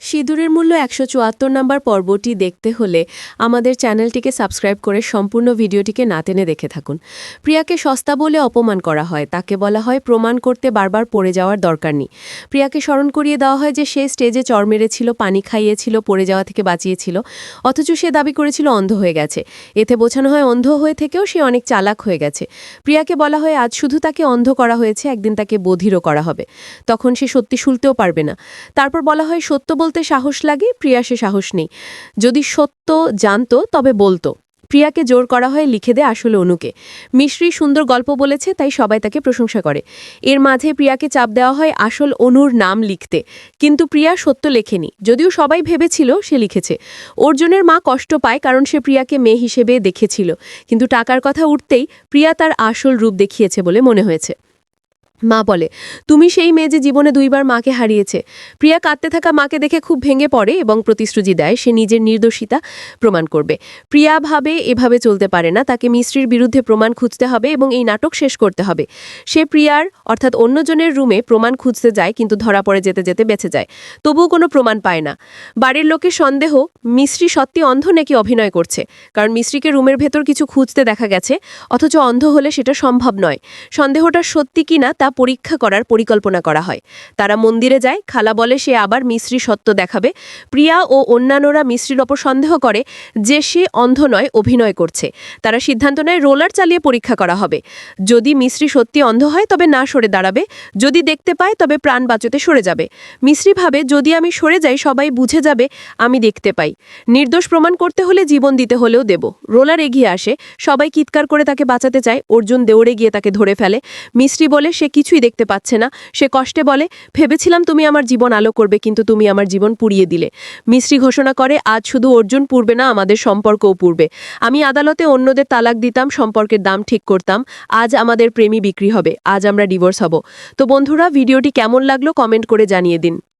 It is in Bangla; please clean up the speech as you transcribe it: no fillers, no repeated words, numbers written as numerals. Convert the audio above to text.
সিঁদুরের মূল্য ১৭৪ নম্বর পর্বটি দেখতে হলে আমাদের চ্যানেলটিকে সাবস্ক্রাইব করে সম্পূর্ণ ভিডিওটিকে না টেনে দেখে থাকুন। প্রিয়াকে সস্তা বলে অপমান করা হয়, তাকে বলা হয় প্রমাণ করতে বারবার পড়ে যাওয়ার দরকার নেই। প্রিয়াকে স্মরণ করিয়ে দেওয়া হয় যে সে স্টেজে চড় মেরেছিল, পানি খাইয়েছিল, পড়ে যাওয়া থেকে বাঁচিয়েছিল, অথচ সে দাবি করেছিল অন্ধ হয়ে গেছে। এতে বোঝানো হয় অন্ধ হয়ে থেকেও সে অনেক চালাক হয়ে গেছে। প্রিয়াকে বলা হয় আজ শুধু তাকে অন্ধ করা হয়েছে, একদিন তাকে বধিরও করা হবে, তখন সে সত্যি শুনতেও পারবে না। তারপর বলা হয় সত্য বলতে সাহস লাগে, প্রিয়া সে সাহস নেই। যদি সত্য জানতো তবে বলতো। প্রিয়াকে জোর করা হয় লিখে দে আসলে অনুকে। মিশ্রি সুন্দর গল্প বলেছে তাই সবাই তাকে প্রশংসা করে। এর মাঝে প্রিয়াকে চাপ দেওয়া হয় আসল অনুর নাম লিখতে, কিন্তু প্রিয়া সত্য লেখেনি, যদিও সবাই ভেবেছিল সে লিখেছে। অর্জুনের মা কষ্ট পায় কারণ সে প্রিয়াকে মেয়ে হিসেবে দেখেছিল, কিন্তু টাকার কথা উঠতেই প্রিয়া তার আসল রূপ দেখিয়েছে বলে মনে হয়েছে। মা বলে, তুমি সেই মেয়ে যে জীবনে 2বার মাকে হারিয়েছে। প্রিয়া কাঁদতে থাকা মাকে দেখে খুব ভেঙে পড়ে এবং প্রতিশ্রুতি দেয় সে নিজের নির্দোষিতা প্রমাণ করবে। প্রিয়া ভাবে এভাবে চলতে পারে না, তাকে মিশ্রির বিরুদ্ধে প্রমাণ খুঁজতে হবে এবং এই নাটক শেষ করতে হবে। সে প্রিয়ার অর্থাৎ অন্যজনের রুমে প্রমাণ খুঁজতে যায়, কিন্তু ধরা পড়ে যেতে যেতে বেঁচে যায়, তবুও কোনো প্রমাণ পায় না। বাড়ির লোকের সন্দেহ মিশ্রি সত্যি অন্ধ নাকি অভিনয় করছে, কারণ মিশ্রিকে রুমের ভেতর কিছু খুঁজতে দেখা গেছে, অথচ অন্ধ হলে সেটা সম্ভব নয়। সন্দেহটা সত্যি কিনা তা পরীক্ষা করার পরিকল্পনা করা হয়। তারা মন্দিরে যায়, খালা বলে সে আবার মিশ্রি সত্য দেখাবে। প্রিয়া ও অন্যান্যরা মিশ্রির ওপর সন্দেহ করে যে সে অন্ধ নয়, অভিনয় করছে। তারা সিদ্ধান্ত নেয় রোলার চালিয়ে পরীক্ষা করা হবে। যদি মিশ্রি সত্যি অন্ধ হয় তবে না সরে দাঁড়াবে, যদি দেখতে পায় তবে প্রাণ বাঁচাতে সরে যাবে। মিশ্রি ভাবে যদি আমি সরে যাই সবাই বুঝে যাবে আমি দেখতে পাই, নির্দোষ প্রমাণ করতে হলে জীবন দিতে হলেও দেব। রোলার এগিয়ে আসে, সবাই চিৎকার করে তাকে বাঁচাতে চায়, অর্জুন দৌড়ে গিয়ে তাকে ধরে ফেলে। মিশ্রি বলে সে কিছুই দেখতে পাচ্ছে না, সে কষ্টে বলে ভেবেছিলাম তুমি আমার জীবন আলো করবে, কিন্তু তুমি আমার জীবন পুড়িয়ে দিলে। মিশ্রি ঘোষণা করে আজ শুধু অর্জুন পুড়বে না, আমাদের সম্পর্কও পুড়বে। আমি আদালতে অন্যদের তালাক দিতাম, সম্পর্কের দাম ঠিক করতাম, আজ আমাদের প্রেমী বিক্রি হবে, আজ আমরা ডিভোর্স হব। তো বন্ধুরা, ভিডিওটি কেমন লাগলো কমেন্ট করে জানিয়ে দিন।